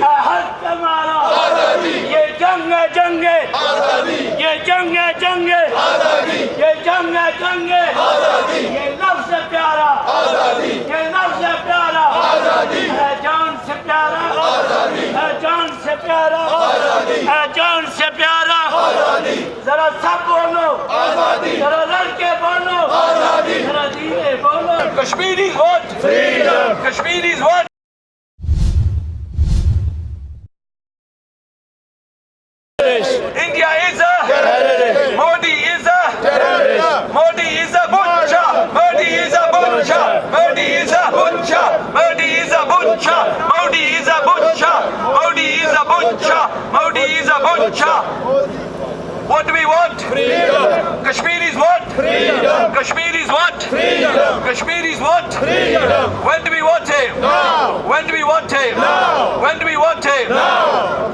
हक हमारा आजादी, ये जंग है जंग आजादी, ये जंग है जंग आजादी, ये जंग है जंग आजादी, ये लफ्ज़ से प्यारा आजादी, ये लफ्ज़ से प्यारा आजादी, है जान से प्यारा आजादी, है जान से प्यारा आजादी, है जान से प्यारा आजादी। जरा सब बोलो आजादी, जरा लड़के बोलो आजादी, जरा धीरे बोलो। Kashmiris want freedom. Kashmiris want. India is a terrorist. Modi is a terrorist. Modi is a butcher. Modi is a butcher. Modi is a butcher. Modi is a butcher. Modi is a butcher. Modi is a butcher. Modi is a butcher. What do we want? Freedom. Kashmiris want freedom. Kashmiris want freedom. Kashmiris want freedom. When do we want it? Now. When do we want it? Now. When do we want it? Now.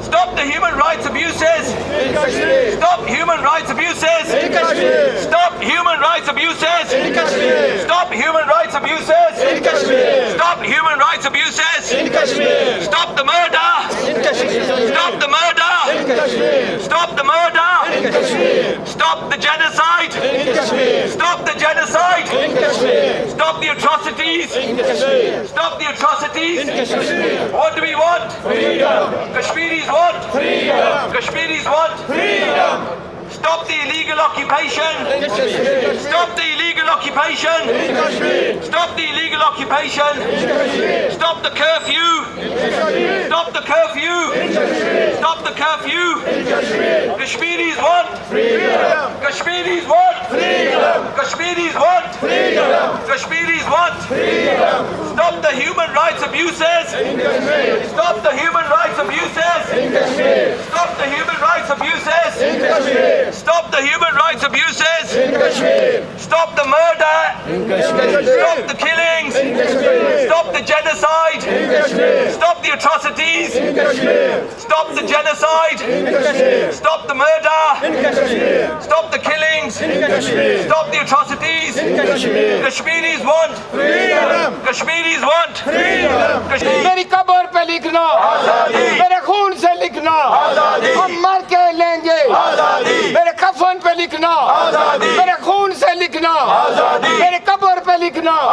Stop the human rights abuses. In Kashmir. Stop human rights abuses. In Kashmir. Stop human rights abuses. In Kashmir. Stop human rights abuses. In Kashmir. Stop human rights abuses. In Kashmir. Stop the murder. In Kashmir. Stop the murder. In Kashmir. Stop the murder. In Kashmir. Stop the genocide. In Kashmir. Stop the genocide. In Kashmir. Stop the atrocities. In Kashmir. Stop the atrocities. In Kashmir. What do we want? Freedom. Kashmiris want freedom. Kashmiris want freedom. Stop the illegal occupation. In Kashmir. Stop the illegal occupation. In Kashmir. Stop the illegal occupation. In Kashmir. Stop the curfew. In Kashmir. Stop the curfew. In Kashmir. Stop the curfew. In Kashmir. Kashmiris want freedom. Kashmiris want freedom. Kashmiris want freedom. Kashmiris want freedom. Stop the human rights abuses. In Kashmir. Stop the human rights abuses. In Kashmir. Stop the human rights abuses. In Kashmir. Stop the human rights abuses. In Kashmir. Stop the murder. In Kashmir. Stop the killings. In Kashmir. Stop the genocide. In Kashmir. Stop the atrocities. In Kashmir. Stop the genocide. In Kashmir. Stop the murder. In Kashmir. Stop the killings. In Kashmir. Stop the atrocities. In Kashmir. Kashmiris want freedom. Kashmiris want freedom. मेरी कब्र पे लिखना आजादी, मेरे खून से लिखना आजादी, हम मर के लेंगे आजादी, मेरे कफन पे लिखना आजादी, मेरे खून से लिखना आजादी, मेरे कब्र पे लिखना।